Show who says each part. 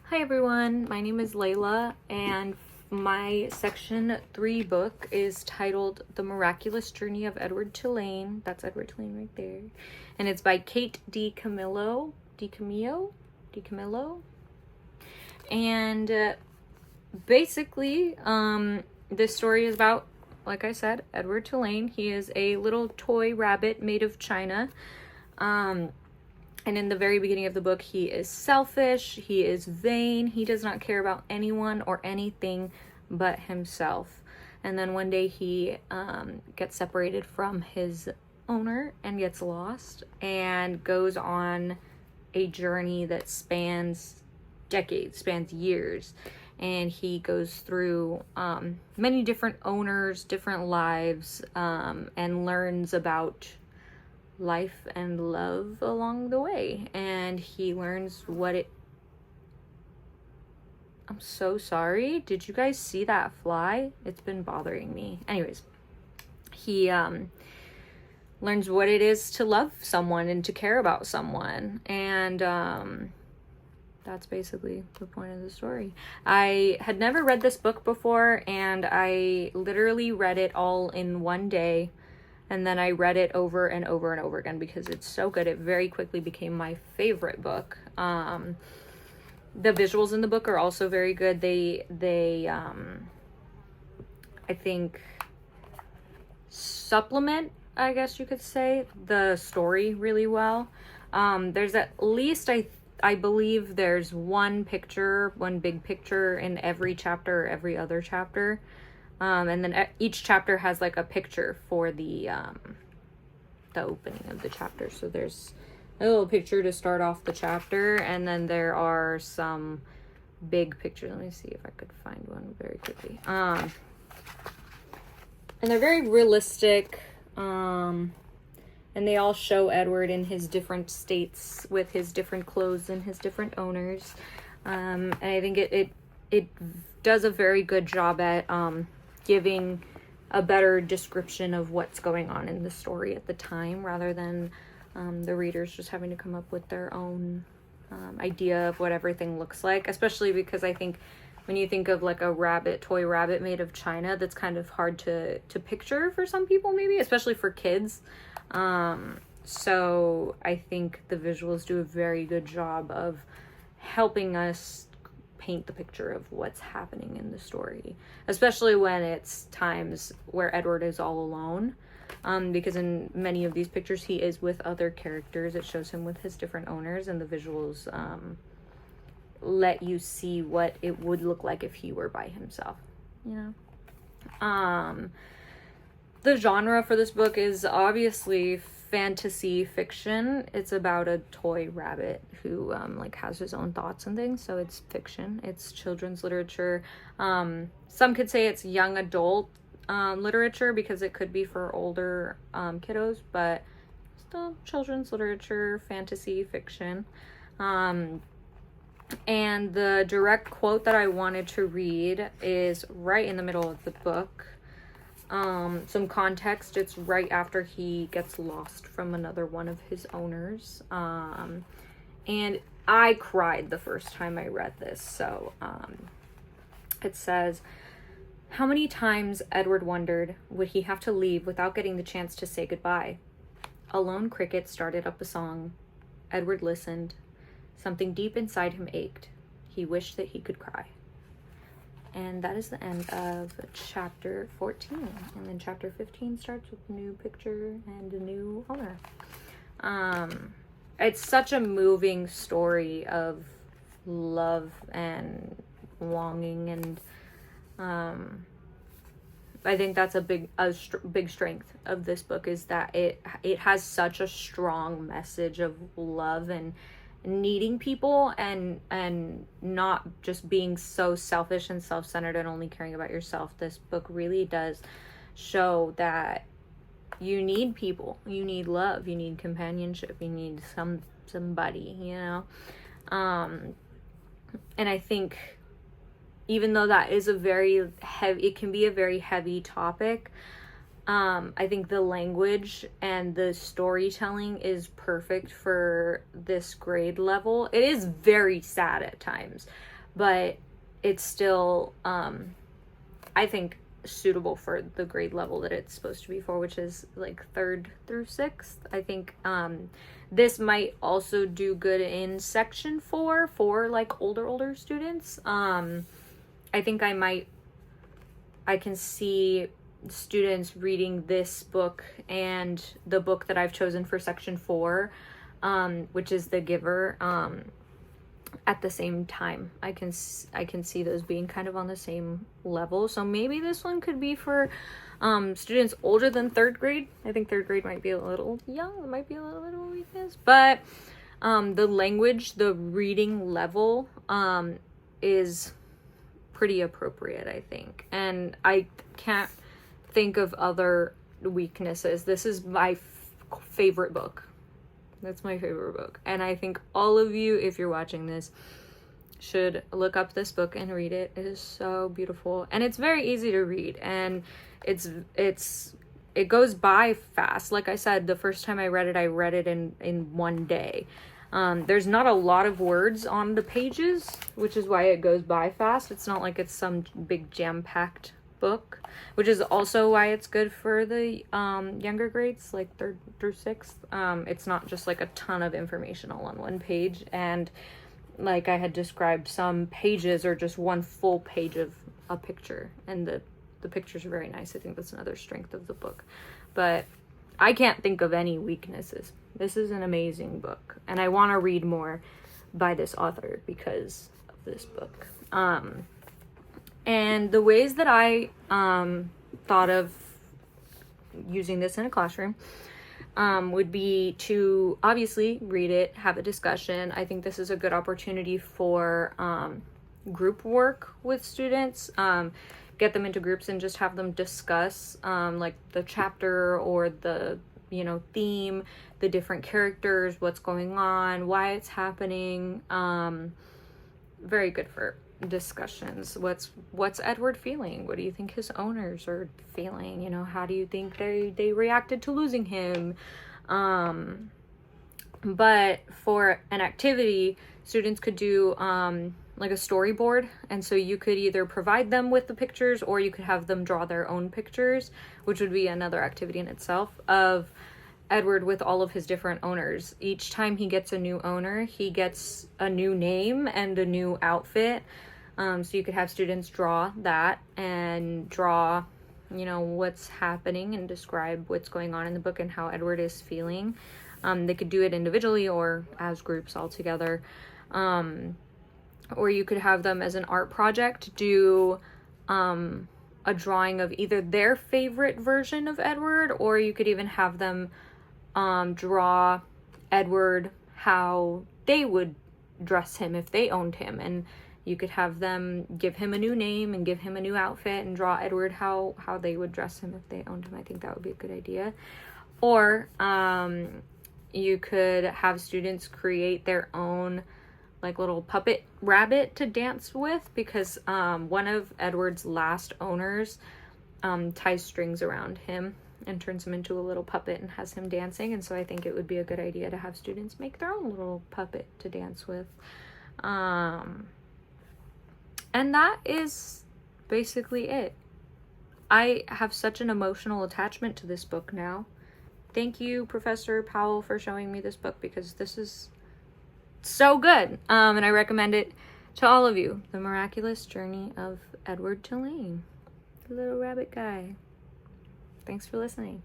Speaker 1: Hi everyone, my name is Layla, and my section 3 book is titled The Miraculous Journey of Edward Tulane. That's Edward Tulane right there. And it's by Kate DiCamillo. And basically, this story is about, like I said, Edward Tulane. He is a little toy rabbit made of china. And in the very beginning of the book, he is selfish, he is vain, he does not care about anyone or anything but himself. And then one day he gets separated from his owner and gets lost and goes on a journey that spans decades, spans years. And he goes through many different owners, different lives, and learns about life and love along the way. And he learns I'm so sorry. Did you guys see that fly? It's been bothering me. Anyways, he learns what it is to love someone and to care about someone. And that's basically the point of the story. I had never read this book before, and I literally read it all in one day. And then I read it over and over and over again because it's so good. It very quickly became my favorite book. The visuals in the book are also very good. They I think, supplement, I guess you could say, the story really well. There's at least, I believe there's one big picture in every chapter or every other chapter. And then each chapter has like a picture for the opening of the chapter. So there's a little picture to start off the chapter, and then there are some big pictures. Let me see if I could find one very quickly. And they're very realistic. And they all show Edward in his different states with his different clothes and his different owners. And I think it does a very good job at giving a better description of what's going on in the story at the time, rather than the readers just having to come up with their own idea of what everything looks like. Especially because I think when you think of like a toy rabbit made of china, that's kind of hard to picture for some people, maybe, especially for kids. So I think the visuals do a very good job of helping us paint the picture of what's happening in the story, especially when it's times where Edward is all alone, because in many of these pictures he is with other characters. It shows him with his different owners, and the visuals let you see what it would look like if he were by himself, you know. The genre for this book is obviously fantasy fiction. It's about a toy rabbit who like has his own thoughts and things, so it's fiction. It's children's literature. Some could say it's young adult literature because it could be for older kiddos, but still children's literature, fantasy fiction. And the direct quote that I wanted to read is right in the middle of the book. Some context, it's right after he gets lost from another one of his owners. And I cried the first time I read this. So it says, "How many times Edward wondered, would he have to leave without getting the chance to say goodbye? A lone cricket started up a song. Edward listened. Something deep inside him ached. He wished that he could cry." And that is the end of chapter 14. And then chapter 15 starts with a new picture and a new owner. It's such a moving story of love and longing, and I think that's a big strength of this book, is that it has such a strong message of love and needing people, and not just being so selfish and self-centered and only caring about yourself. This book really does show that you need people, you need love, you need companionship, you need somebody, you know. And I think even though that is it can be a very heavy topic, I think the language and the storytelling is perfect for this grade level. It is very sad at times, but it's still, I think, suitable for the grade level that it's supposed to be for, which is like 3rd through 6th. I think this might also do good in section 4 for like older students. I think I can see students reading this book and the book that I've chosen for section 4, which is The Giver, at the same time. I can see those being kind of on the same level. So maybe this one could be for students older than 3rd grade. I think 3rd grade might be a little young. It might be a little bit of a weakness. But the language, the reading level is pretty appropriate, I think. And I can't think of other weaknesses. This is my favorite book. That's my favorite book. And I think all of you, if you're watching this, should look up this book and read it. It is so beautiful. And it's very easy to read. And it goes by fast. Like I said, the first time I read it in one day. There's not a lot of words on the pages, which is why it goes by fast. It's not like it's some big jam-packed book, which is also why it's good for the younger grades, like 3rd through 6th. It's not just like a ton of information all on one page, and like I had described, some pages are just one full page of a picture, and the pictures are very nice. I think that's another strength of the book, but I can't think of any weaknesses. This is an amazing book, and I want to read more by this author because of this book. And the ways that I thought of using this in a classroom would be to obviously read it, have a discussion. I think this is a good opportunity for group work with students. Get them into groups and just have them discuss like the chapter or the theme, the different characters, what's going on, why it's happening. Very good for discussions. What's Edward feeling? What do you think his owners are feeling? How do you think they reacted to losing him? But for an activity, students could do like a storyboard, and so you could either provide them with the pictures or you could have them draw their own pictures, which would be another activity in itself, of Edward with all of his different owners. Each time he gets a new owner, he gets a new name and a new outfit. So you could have students draw that and draw, what's happening and describe what's going on in the book and how Edward is feeling. They could do it individually or as groups all together. Or you could have them as an art project do a drawing of either their favorite version of Edward, or you could even have them draw Edward how they would dress him if they owned him. And you could have them give him a new name and give him a new outfit and draw Edward how they would dress him if they owned him. I think that would be a good idea. Or you could have students create their own like little puppet rabbit to dance with, because one of Edward's last owners ties strings around him and turns him into a little puppet and has him dancing. And so I think it would be a good idea to have students make their own little puppet to dance with. And that is basically it. I have such an emotional attachment to this book now. Thank you, Professor Powell, for showing me this book, because this is so good. And I recommend it to all of you. The Miraculous Journey of Edward Tulane. The little rabbit guy. Thanks for listening.